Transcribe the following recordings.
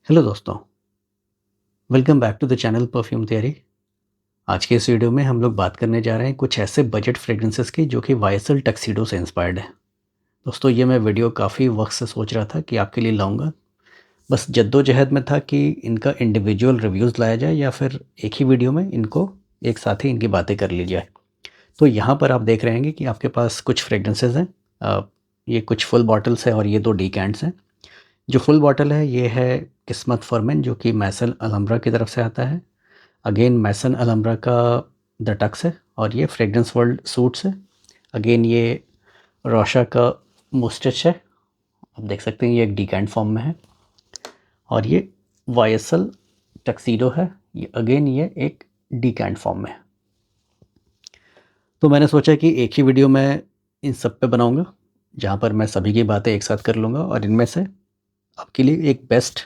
Hello दोस्तों, welcome back to the channel perfume theory. आज के इस वीडियो में हम लोग बात करने जा रहे हैं कुछ ऐसे बजट फ्रेग्रेंसेस की जो कि वाईएसएल टक्सीडो से इंस्पायर्ड है। दोस्तों, ये मैं वीडियो काफ़ी वक्त से सोच रहा था कि आपके लिए लाऊंगा। बस जद्दोजहद में था कि इनका इंडिविजुअल रिव्यूज़ लाया जाए या फिर एक ही वीडियो में इनको एक साथ ही इनकी बातें कर ली जाए। तो यहाँ पर आप देख रहे हैं कि आपके पास कुछ फ्रेग्रेंसेस हैं। ये कुछ फुल बॉटल्स हैं और ये 2 डीकैंट्स हैं। जो फुल बॉटल है ये है किस्मत फॉरमेन, जो कि मैसन अलहम्ब्रा की तरफ से आता है। अगेन मैसन अलहम्ब्रा का द टक्स है और ये फ्रेग्रेंस वर्ल्ड सूट्स है। अगेन ये रोशा का मुस्टच है। आप देख सकते हैं ये एक डिकैंट फॉर्म में है। और ये वाईएसएल टक्सीडो है। ये अगेन ये एक डिकैंट फॉर्म में है। तो मैंने सोचा कि एक ही वीडियो में इन सब पे बनाऊंगा, जहाँ पर मैं सभी की बातें एक साथ कर लूँगा और इनमें से आपके लिए एक बेस्ट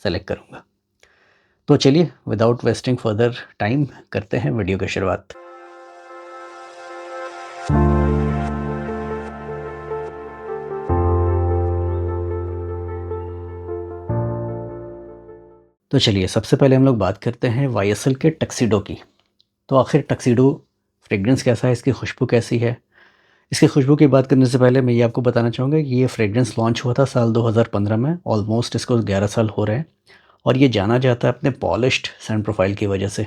सेलेक्ट करूँगा। तो चलिए विदाउट वेस्टिंग फर्दर टाइम करते हैं वीडियो की शुरुआत। तो चलिए सबसे पहले हम लोग बात करते हैं वाईएसएल के टक्सीडो की। तो आखिर टक्सीडो फ्रेग्रेंस कैसा है, इसकी खुशबू कैसी है। इसकी खुशबू की बात करने से पहले मैं ये आपको बताना चाहूँगा कि ये फ्रेग्रेंस लॉन्च हुआ था साल 2015 में। ऑलमोस्ट इसको 11 साल हो रहे हैं और ये जाना जाता है अपने पॉलिश्ड सेंट प्रोफाइल की वजह से।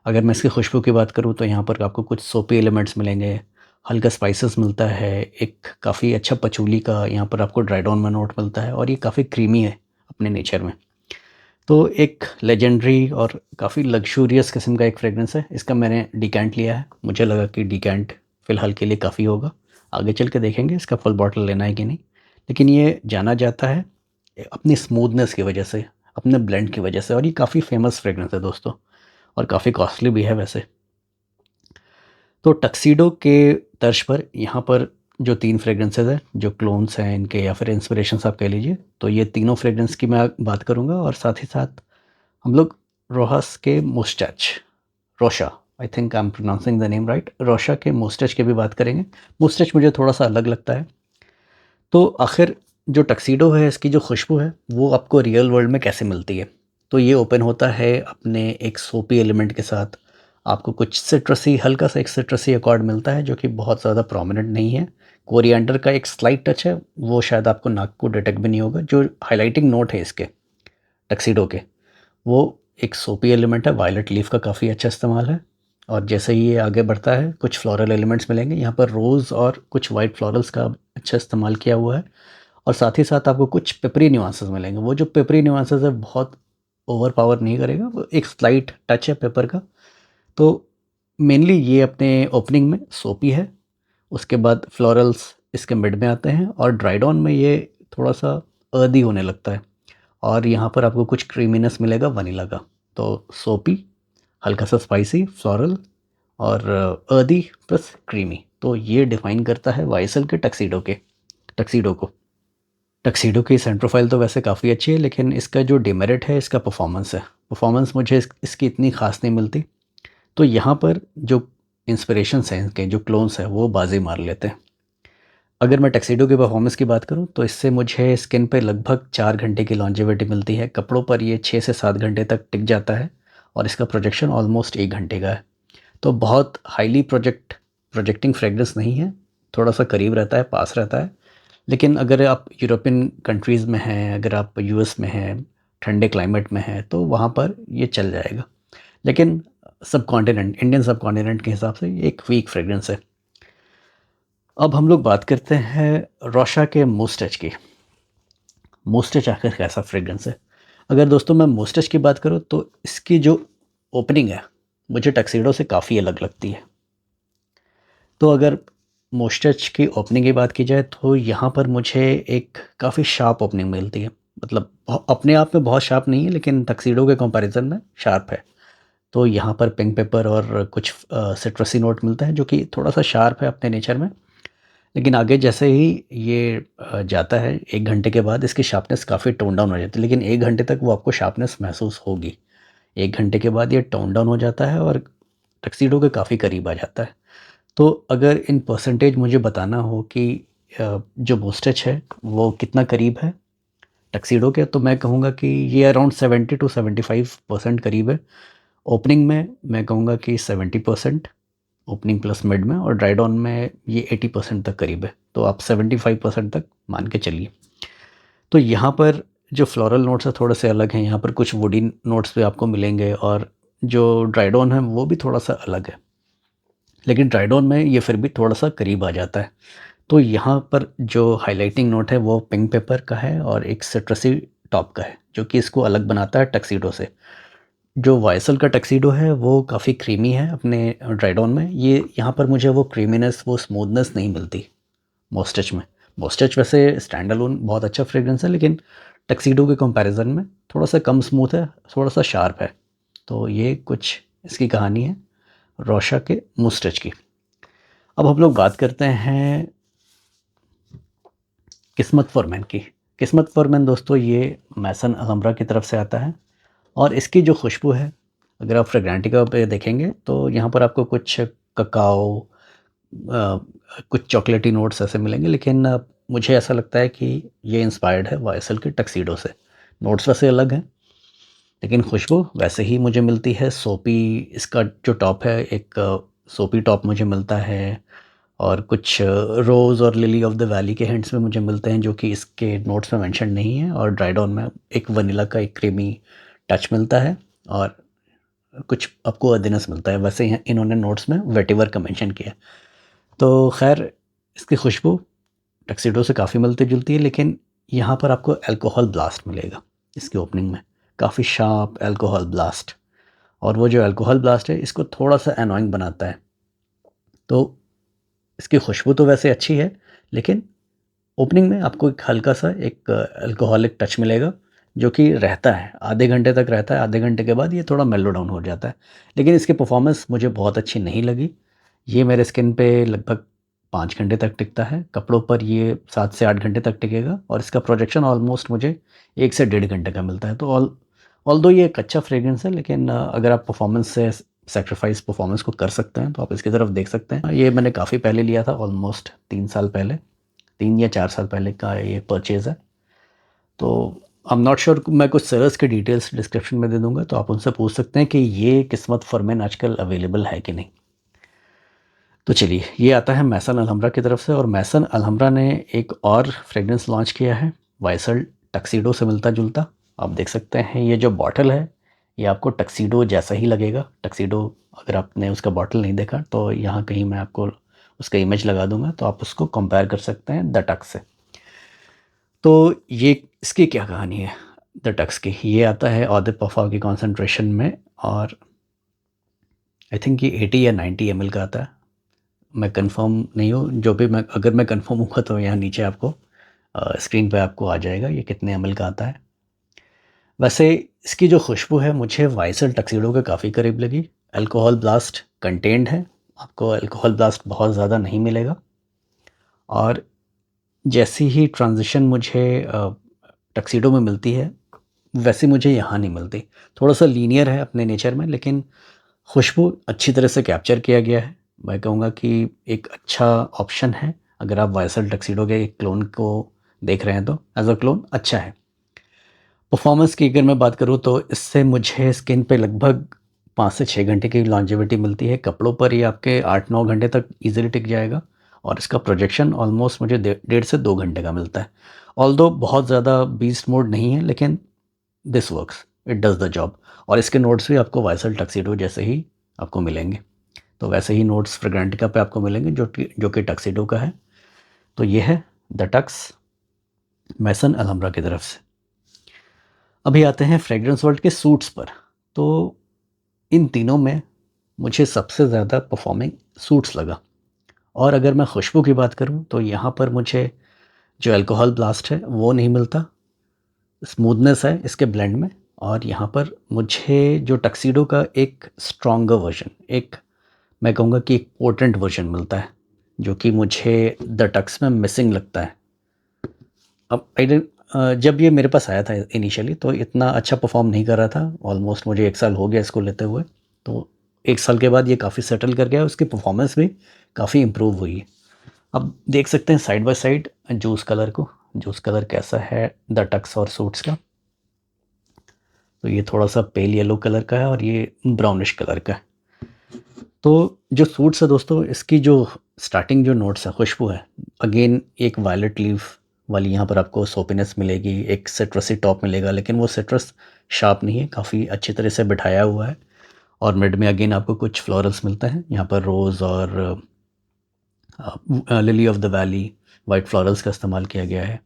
अगर मैं इसकी खुशबू की बात करूँ तो यहाँ पर आपको कुछ सोपी एलिमेंट्स मिलेंगे, हल्का स्पाइसेस मिलता है, एक काफ़ी अच्छा पचूली का यहाँ पर आपको ड्राइड ऑन में नोट मिलता है और ये काफ़ी क्रीमी है अपने नेचर में। तो एक लेजेंडरी और काफ़ी लग्जूरियस किस्म का एक फ्रेग्रेंस है। इसका मैंने डिकैंट लिया है, मुझे लगा कि डिकैंट फ़िलहाल के लिए काफ़ी होगा। आगे चल के देखेंगे इसका फुल बॉटल लेना है कि नहीं। लेकिन ये जाना जाता है अपनी स्मूथनेस की वजह से, अपने ब्लेंड की वजह से, और ये काफ़ी फेमस फ्रेग्रेंस है दोस्तों, और काफ़ी कॉस्टली भी है वैसे। तो टक्सीडो के तर्ज पर यहाँ पर जो 3 फ्रेग्रेंसेस हैं, जो क्लोन्स हैं इनके या फिर इंस्पिरेशंस आप कह लीजिए, तो ये तीनों फ्रेग्रेंस की मैं बात करूँगा। और साथ ही साथ हम लोग रोहस के moustache, Rochas, I think I am pronouncing the name right, Rochas के मुस्टच की भी बात करेंगे। मुस्टच मुझे थोड़ा सा अलग लगता है। तो आखिर जो टक्सीडो है इसकी जो खुशबू है वो आपको रियल वर्ल्ड में कैसे मिलती है। तो ये ओपन होता है अपने एक सोपी एलिमेंट के साथ। आपको कुछ सिट्रसी, हल्का सा एक सिट्रसी अकॉर्ड मिलता है जो कि बहुत ज़्यादा प्रोमिनेंट नहीं है। कोरिएंडर का एक स्लाइट टच है, वो शायद आपको नाक को डिटेक्ट भी नहीं होगा। जो हाईलाइटिंग नोट है इसके टक्सीडो के, वो एक सोपी एलिमेंट है। वायलेट लीफ का काफ़ी अच्छा इस्तेमाल है। और जैसे ही ये आगे बढ़ता है कुछ फ्लोरल एलिमेंट्स मिलेंगे यहाँ पर, रोज़ और कुछ वाइट फ्लोरल्स का अच्छा इस्तेमाल किया हुआ है। और साथ ही साथ आपको कुछ पेपरी न्यूआंसेस मिलेंगे। वो जो पेपरी न्यूआंसेस है बहुत ओवर पावर नहीं करेगा, वो एक स्लाइट टच है पेपर का। तो मेनली ये अपने ओपनिंग में सोपी है, उसके बाद फ्लोरल्स इसके मिड में आते हैं और ड्राइड ऑन में ये थोड़ा सा अर्दी होने लगता है। और यहाँ पर आपको कुछ क्रीमीनेस मिलेगा वनीला का। तो सोपी, हल्का सा स्पाइसी, फ्लोरल और अर्दी प्लस क्रीमी। तो ये डिफाइन करता है वाईएसएल के टक्सीडो को। टक्सीडो की सेंटर प्रोफाइल तो वैसे काफ़ी अच्छी है, लेकिन इसका जो डिमेरिट है इसका परफॉर्मेंस है। परफॉर्मेंस मुझे इसकी इतनी खास नहीं मिलती। तो यहाँ पर जो इंस्पिरेशंस हैं इनके, जो क्लोन्स हैं, वो बाजी मार लेते हैं। अगर मैं टक्सीडो की परफॉर्मेंस की बात करूँ तो इससे मुझे स्किन पे लगभग 4 घंटे की लॉन्जेविटी मिलती है। कपड़ों पर ये 6 से 7 घंटे तक टिक जाता है और इसका प्रोजेक्शन ऑलमोस्ट 1 घंटे का है। तो बहुत हाईली प्रोजेक्टिंग फ्रेग्रेंस नहीं है, थोड़ा सा करीब रहता है, पास रहता है। लेकिन अगर आप यूरोपियन कंट्रीज़ में हैं, अगर आप यूएस में हैं, ठंडे क्लाइमेट में हैं, तो वहाँ पर ये चल जाएगा। लेकिन सब कॉन्टिनेंट, इंडियन सब कॉन्टिनेंट के हिसाब से ये एक वीक फ्रेग्रेंस है। अब हम लोग बात करते हैं रोशा के मोस्टच की। मोस्टच आखिर कैसा फ्रेग्रेंस है। अगर दोस्तों मैं मोस्टच की बात करूँ तो इसकी जो ओपनिंग है मुझे टक्सीडो से काफ़ी अलग लगती है। तो अगर मोस्टच की ओपनिंग की बात की जाए तो यहाँ पर मुझे एक काफ़ी शार्प ओपनिंग मिलती है। मतलब अपने आप में बहुत शार्प नहीं है, लेकिन टक्सीडो के कंपैरिजन में शार्प है। तो यहाँ पर पिंक पेपर और कुछ सिट्रसी नोट मिलता है जो कि थोड़ा सा शार्प है अपने नेचर में। लेकिन आगे जैसे ही ये जाता है 1 घंटे के बाद इसकी शार्पनेस काफ़ी टोन डाउन हो जाती है। लेकिन 1 घंटे तक वो आपको शार्पनेस महसूस होगी। 1 घंटे के बाद ये टोन डाउन हो जाता है और टक्सीडो के काफ़ी करीब आ जाता है। तो अगर इन परसेंटेज मुझे बताना हो कि जो बोस्टच है वो कितना करीब है टक्सीडो के, तो मैं कहूँगा कि ये अराउंड 70 टू 75% करीब है। ओपनिंग में मैं कहूँगा कि 70% ओपनिंग प्लस मिड में, और ड्राइड ऑन में ये 80% तक करीब है, तो आप 75% तक मान के चलिए। तो यहाँ पर जो फ्लोरल नोट्स हैं थोड़े से अलग हैं, यहाँ पर कुछ वुडी नोट्स भी आपको मिलेंगे, और जो ड्राइड ऑन है वो भी थोड़ा सा अलग है, लेकिन ड्राइड ऑन में ये फिर भी थोड़ा सा करीब आ जाता है। तो यहाँ पर जो हाइलाइटिंग नोट है वो पिंक पेपर का है और एक सिट्रसी टॉप का है, जो कि इसको अलग बनाता है टक्सीडो से। जो वायसल का टक्सीडो है वो काफ़ी क्रीमी है अपने ड्राइड ऑन में, ये यहाँ पर मुझे वो क्रीमीनेस, वो स्मूथनेस नहीं मिलती मोस्टच में। मोस्टच वैसे स्टैंड अलोन बहुत अच्छा फ्रेग्रेंस है, लेकिन टक्सीडो के कंपैरिजन में थोड़ा सा कम स्मूथ है, थोड़ा सा शार्प है। तो ये कुछ इसकी कहानी है रोशा के मुस्टच की। अब हम लोग बात करते हैं किस्मत फॉर मैन की। किस्मत फॉर मैन दोस्तों ये मैसन अलहम्ब्रा की तरफ से आता है, और इसकी जो खुशबू है, अगर आप फ्रेग्रेंटिका पे देखेंगे तो यहाँ पर आपको कुछ ककाओ, कुछ चॉकलेटी नोट्स ऐसे मिलेंगे, लेकिन मुझे ऐसा लगता है कि ये इंस्पायर्ड है वायसल के टक्सीडो से। नोट्स वैसे अलग हैं, लेकिन खुशबू वैसे ही मुझे मिलती है। सोपी इसका जो टॉप है, एक सोपी टॉप मुझे मिलता है, और कुछ रोज़ और लिली ऑफ द वैली के हिंट्स में मुझे मिलते हैं, जो कि इसके नोट्स में मेंशन नहीं है। और ड्राइड ऑन में एक वनीला का एक क्रीमी टच मिलता है, और कुछ आपको अदीनस मिलता है। वैसे ही इन्होंने नोट्स में वेटिवर का मेंशन किया है। तो खैर इसकी खुशबू टक्सीडो से काफ़ी मिलती जुलती है, लेकिन यहाँ पर आपको अल्कोहल ब्लास्ट मिलेगा इसकी ओपनिंग में, काफ़ी शार्प अल्कोहल ब्लास्ट। और वो जो अल्कोहल ब्लास्ट है इसको थोड़ा सा एनॉइंग बनाता है। तो इसकी खुशबू तो वैसे अच्छी है, लेकिन ओपनिंग में आपको एक हल्का सा एक अल्कोहलिक टच मिलेगा, जो कि रहता है, आधे घंटे तक रहता है। आधे घंटे के बाद ये थोड़ा मेलो डाउन हो जाता है, लेकिन इसकी परफॉर्मेंस मुझे बहुत अच्छी नहीं लगी। ये मेरे स्किन पे लगभग 5 घंटे तक टिकता है, कपड़ों पर ये 7 से 8 घंटे तक टिकेगा, और इसका प्रोजेक्शन ऑलमोस्ट मुझे 1 से 1.5 घंटे का मिलता है। तो ऑल दो ये एक अच्छा फ्रेग्रेंस है, लेकिन अगर आप परफॉर्मेंस से सेक्रीफाइस परफॉर्मेंस को कर सकते हैं तो आप इसकी तरफ देख सकते हैं। ये मैंने काफ़ी पहले लिया था, ऑलमोस्ट 3 साल पहले, 3 या 4 साल पहले का ये परचेज़ है। तो आई एम नॉट श्योर, मैं कुछ सेलर्स के डिटेल्स डिस्क्रिप्शन में दे दूंगा, तो आप उनसे पूछ सकते हैं कि ये किस्मत फॉर मैन आजकल अवेलेबल है कि नहीं। तो चलिए, ये आता है मैसन अलहम्ब्रा की तरफ से, और मैसन अलहम्ब्रा ने एक और फ्रेग्रेंस लॉन्च किया है वाइसल टक्सीडो से मिलता जुलता। आप देख सकते हैं ये जो बॉटल है ये आपको टक्सीडो जैसा ही लगेगा। टक्सीडो, अगर आपने उसका बॉटल नहीं देखा तो यहाँ कहीं मैं आपको उसका इमेज लगा दूंगा, तो आप उसको कंपेयर कर सकते हैं द टक्स से। तो ये इसकी क्या कहानी है द टक्स की। ये आता है ऑदे पफा की कॉन्सेंट्रेशन में, और आई थिंक ये 80 या 90 ml का आता है। मैं कंफर्म नहीं हूँ, जो भी मैं, अगर मैं कंफर्म हुआ तो यहाँ नीचे आपको स्क्रीन पे आपको आ जाएगा ये कितने ml का आता है। वैसे इसकी जो खुशबू है मुझे वाइसल टक्सीडो के काफ़ी करीब लगी। अल्कोहल ब्लास्ट कंटेंड है, आपको अल्कोहल ब्लास्ट बहुत ज़्यादा नहीं मिलेगा, और जैसी ही ट्रांजिशन मुझे टक्सीडो में मिलती है वैसे मुझे यहाँ नहीं मिलती। थोड़ा सा लीनियर है अपने नेचर में, लेकिन खुशबू अच्छी तरह से कैप्चर किया गया है। मैं कहूँगा कि एक अच्छा ऑप्शन है अगर आप वाइसल टक्सीडो के एक क्लोन को देख रहे हैं, तो एज अ क्लोन अच्छा है। परफॉर्मेंस की अगर मैं बात करूँ तो इससे मुझे स्किन पे लगभग 5 से 6 घंटे की लॉन्जेविटी मिलती है। कपड़ों पर ये आपके 8-9 घंटे तक इजीली टिक जाएगा, और इसका प्रोजेक्शन ऑलमोस्ट मुझे 1.5 से 2 घंटे का मिलता है। ऑल्दो बहुत ज़्यादा बीस्ट मोड नहीं है, लेकिन this works, it does the job. और इसके नोट्स भी आपको वाइसल टक्सीडो जैसे ही आपको मिलेंगे। तो वैसे ही नोट्स फ्रेग्रेंटिका पे आपको मिलेंगे जो कि टक्सीडो का है। तो ये है द टक्स मैसन अलहम्ब्रा की तरफ से। अभी आते हैं फ्रेग्रेंस वर्ल्ड के सूट्स पर। तो इन तीनों में मुझे सबसे ज़्यादा परफॉर्मिंग सूट्स लगा। और अगर मैं खुशबू की बात करूं तो यहाँ पर मुझे जो अल्कोहल ब्लास्ट है वो नहीं मिलता, स्मूथनेस है इसके ब्लेंड में। और यहाँ पर मुझे जो टक्सीडो का एक स्ट्रॉन्गर वर्जन, एक मैं कहूँगा कि एक पोटेंट वर्जन मिलता है, जो कि मुझे द टक्स में मिसिंग लगता है। अब जब ये मेरे पास आया था इनिशियली तो इतना अच्छा परफॉर्म नहीं कर रहा था। ऑलमोस्ट मुझे 1 साल हो गया इसको लेते हुए, तो 1 साल के बाद ये काफ़ी सेटल कर गया, उसकी परफॉर्मेंस भी काफ़ी इम्प्रूव हुई है। अब देख सकते हैं side by side juice colour को, जूस कलर कैसा है द टक्स और सूट्स का। तो ये थोड़ा सा पेल येलो कलर का है और ये ब्राउनिश कलर का है। तो जो सूट्स है दोस्तों, इसकी जो स्टार्टिंग जो नोट्स है, खुशबू है, अगेन एक वायलेट लीफ वाली यहाँ पर आपको सोपीनेस मिलेगी, एक सिट्रसी टॉप मिलेगा, लेकिन वो सिट्रस शार्प नहीं है, काफ़ी अच्छी तरह से बिठाया हुआ है। और मिड में अगेन आपको कुछ फ्लोरल्स मिलते हैं, यहाँ पर रोज़ और lily of the valley white florals का इस्तेमाल किया गया है।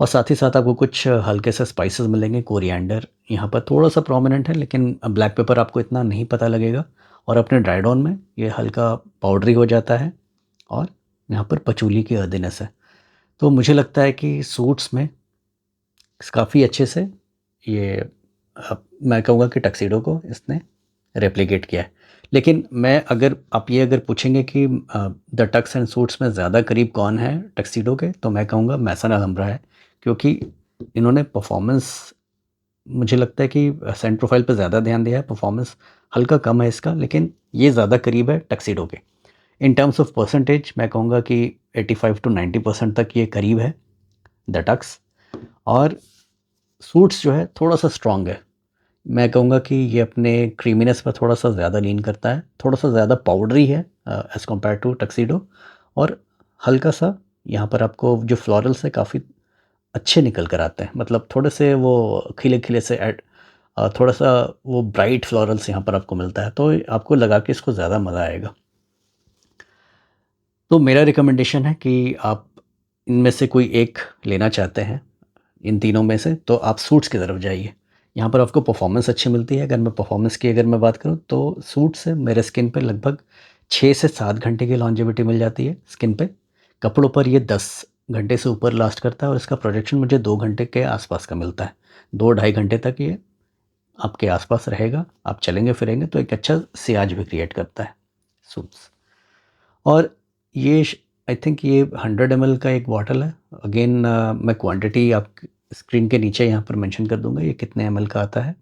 और साथ ही साथ आपको कुछ हल्के से स्पाइसेस मिलेंगे। कोरिएंडर यहाँ पर थोड़ा सा प्रोमिनेंट है, लेकिन ब्लैक पेपर आपको इतना नहीं पता लगेगा। और अपने ड्राई डाउन में ये हल्का पाउडरी हो जाता है। और यहाँ पर पचूली की अर्दीनेस है। तो मुझे लगता है कि सूट्स में काफ़ी अच्छे से ये मैं कहूँगा कि टक्सीडो को इसने रेप्लिकेट किया है। लेकिन मैं अगर पूछेंगे कि द टक्स एंड सूट्स में ज़्यादा करीब कौन है टक्सीडो के, तो मैं कहूँगा मैसन अलहम्ब्रा है। क्योंकि इन्होंने परफॉर्मेंस, मुझे लगता है कि सेंट प्रोफाइल पे ज़्यादा ध्यान दिया है, परफॉर्मेंस हल्का कम है इसका, लेकिन ये ज़्यादा करीब है टक्सीडो के। इन टर्म्स ऑफ परसेंटेज मैं कहूँगा कि 85 to 90% तक ये करीब है द टक्स। और सूट्स जो है थोड़ा सा स्ट्रॉन्ग है। मैं कहूँगा कि ये अपने क्रीमीनेस पर थोड़ा सा ज़्यादा लीन करता है, थोड़ा सा ज़्यादा पाउडरी है एज़ कम्पेयर टू टक्सीडो। और हल्का सा यहाँ पर आपको जो फ्लोरल्स है काफ़ी अच्छे निकल कर आते हैं, मतलब थोड़े से वो खिले खिले से थोड़ा सा वो ब्राइट फ्लोरल्स यहाँ पर आपको मिलता है, तो आपको लगा के इसको ज़्यादा मज़ा आएगा। तो मेरा रिकमेंडेशन है कि आप इनमें से कोई एक लेना चाहते हैं, इन तीनों में से, तो आप सूट्स की तरफ जाइए। यहाँ पर आपको परफॉर्मेंस अच्छी मिलती है। अगर मैं बात करूँ तो सूट से मेरे स्किन पे लगभग 6 से 7 घंटे की लॉन्जेविटी मिल जाती है स्किन पे। कपड़ों पर ये 10 घंटे से ऊपर लास्ट करता है और इसका प्रोजेक्शन मुझे 2 घंटे के आसपास का मिलता है। 2 ढाई घंटे तक ये आपके आसपास रहेगा, आप चलेंगे फिरेंगे तो एक अच्छा सियाज भी क्रिएट करता है सूट्स। और ये आई थिंक ये 100 ml का एक बॉटल है। अगेन मैं क्वांटिटी आप स्क्रीन के नीचे यहाँ पर मेंशन कर दूंगा ये कितने ml का आता है।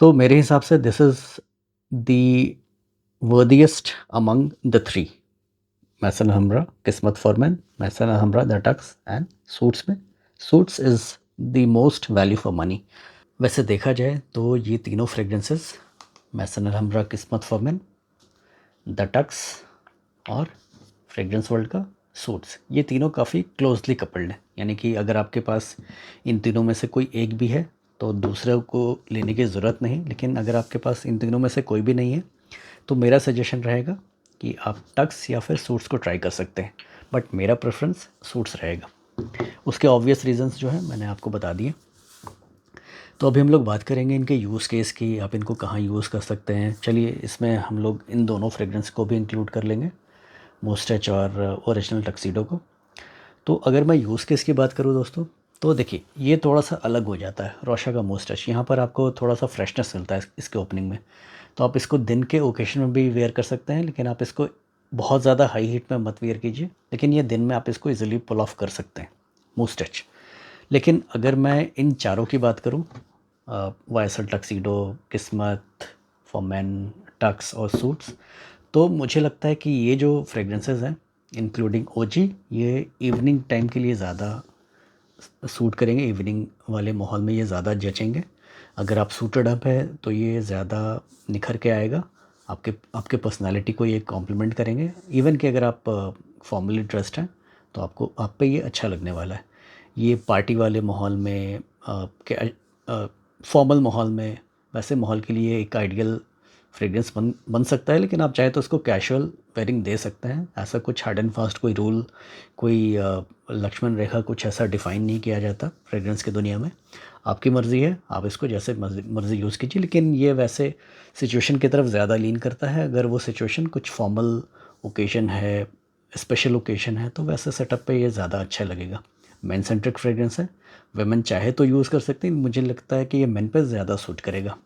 तो मेरे हिसाब से this is the worthiest among the three, Maison Alhambra, Kismet for man, Maison Alhambra, the tux and suits में suits is the most value for money. वैसे देखा जाए तो ये तीनों fragrances, Mason Alhambra, Kismet for man, the Tux और fragrance world का suits, ये तीनों काफ़ी क्लोजली कपल्ड हैं। यानी कि अगर आपके पास इन तीनों में से कोई एक भी है तो दूसरे को लेने की ज़रूरत नहीं। लेकिन अगर आपके पास इन तीनों में से कोई भी नहीं है तो मेरा सजेशन रहेगा कि आप टक्स या फिर सूट्स को ट्राई कर सकते हैं। बट मेरा प्रेफरेंस सूट्स रहेगा। उसके ऑब्वियस रीजंस जो है मैंने आपको बता दिए। तो अभी हम लोग बात करेंगे इनके यूज़ केस की, आप इनको कहाँ यूज़ कर सकते हैं। चलिए इसमें हम लोग इन दोनों फ्रेग्रेंस को भी इंक्लूड कर लेंगे, मोस्टच और ओरिजिनल टक्सीडो को। तो अगर मैं यूज़ केस की बात करूँ दोस्तों, तो देखिए ये थोड़ा सा अलग हो जाता है रोशा का मोस्टच। यहाँ पर आपको थोड़ा सा फ्रेशनेस मिलता है इसके ओपनिंग में। तो आप इसको दिन के ओकेशन में भी वेयर कर सकते हैं, लेकिन आप इसको बहुत ज़्यादा हाई हीट में मत वेयर कीजिए। लेकिन ये दिन में आप इसको ईजिली पुल ऑफ कर सकते हैं मोस्टच। लेकिन अगर मैं इन चारों की बात करूँ, वायसल, टक्सीडो, किस्मत, फॉर मैन, टक्स और सूट्स, तो मुझे लगता है कि ये जो फ्रेगरेंसेस हैं इंक्लूडिंग ओजी, ये इवनिंग टाइम के लिए ज़्यादा सूट करेंगे। इवनिंग वाले माहौल में ये ज़्यादा जचेंगे। अगर आप सूटेड अप है तो ये ज़्यादा निखर के आएगा, आपके आपके पर्सनालिटी को ये कॉम्प्लीमेंट करेंगे। इवन कि अगर आप फॉर्मली ड्रेस्ड हैं तो आपको आप पे ये अच्छा लगने वाला है। ये पार्टी वाले माहौल में, फॉर्मल माहौल में, वैसे माहौल के लिए एक आइडियल फ्रेग्रेंस बन सकता है। लेकिन आप चाहे तो उसको कैजुअल पेयरिंग दे सकते हैं। ऐसा कुछ हार्ड एंड फास्ट कोई रूल, कोई लक्ष्मण रेखा कुछ ऐसा डिफ़ाइन नहीं किया जाता फ्रेग्रेंस की दुनिया में। आपकी मर्ज़ी है, आप इसको जैसे मर्ज़ी यूज़ कीजिए। लेकिन ये वैसे सिचुएशन की तरफ ज़्यादा लीन करता है। अगर वो सिचुएशन कुछ फॉर्मल ओकेज़न है, स्पेशल ओकेज़न है, तो वैसे सेटअप पे ये ज़्यादा अच्छा लगेगा। मेन सेंट्रिक फ्रेग्रेंस है, वुमेन चाहे तो यूज़ कर सकते हैं। मुझे लगता है कि ये मेन पे ज़्यादा सूट करेगा।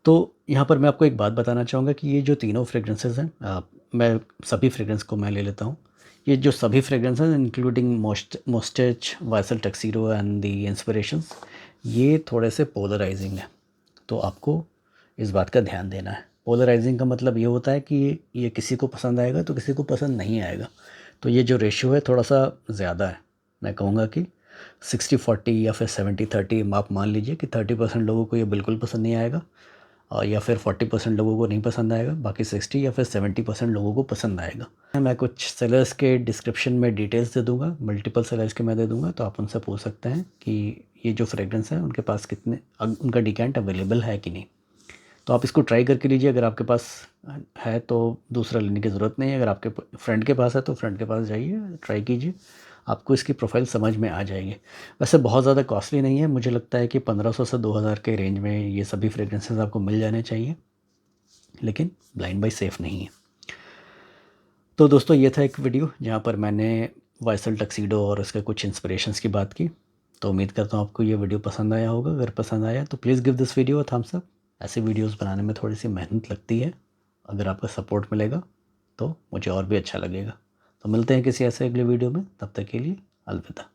तो यहाँ पर मैं आपको एक बात बताना चाहूँगा कि ये जो तीनों फ्रेग्रेंसेस हैं, मैं सभी फ्रेग्रेंस को मैं ले लेता हूँ। ये जो सभी फ्रेग्रेंसेस इंक्लूडिंग मोस्टेच, वाइसल, टक्सीडो एंड द इंस्पिरेशंस, ये थोड़े से पोलराइजिंग है। तो आपको इस बात का ध्यान देना है। पोलराइजिंग का मतलब ये होता है कि ये किसी को पसंद आएगा तो किसी को पसंद नहीं आएगा। तो ये जो रेशियो है थोड़ा सा ज़्यादा है। मैं कहूँगा कि 60-40 या फिर 70-30 आप मान लीजिए कि 30% लोगों को ये बिल्कुल पसंद नहीं आएगा और या फिर 40% लोगों को नहीं पसंद आएगा, बाकी 60 या फिर 70% लोगों को पसंद आएगा। मैं कुछ सेलर्स के डिस्क्रिप्शन में डिटेल्स दे दूँगा, मल्टीपल सेलर्स के मैं दे दूँगा, तो आप उनसे पूछ सकते हैं कि ये जो फ्रेगरेंस है उनके पास उनका डिकेंट अवेलेबल है कि नहीं। तो आप इसको ट्राई करके लीजिए, अगर आपके पास है तो दूसरा लेने की ज़रूरत नहीं है। अगर आपके फ्रेंड के पास है तो फ्रेंड के पास जाइए, ट्राई कीजिए, आपको इसकी प्रोफाइल समझ में आ जाएगी। वैसे बहुत ज़्यादा कॉस्टली नहीं है, मुझे लगता है कि 1500 से 2000 के रेंज में ये सभी फ्रेगरेंसेस आपको मिल जाने चाहिए, लेकिन ब्लाइंड बाय सेफ़ नहीं है। तो दोस्तों ये था एक वीडियो जहाँ पर मैंने वाइसल टक्सीडो और उसके कुछ इंस्पिरेशंस की बात की। तो उम्मीद करता हूँ आपको ये वीडियो पसंद आया होगा। अगर पसंद आया तो please give this video a thumbs up. ऐसे वीडियोस बनाने में थोड़ी सी मेहनत लगती है, अगर आपका सपोर्ट मिलेगा तो मुझे और भी अच्छा लगेगा। तो मिलते हैं किसी ऐसे अगले वीडियो में, तब तक के लिए अलविदा।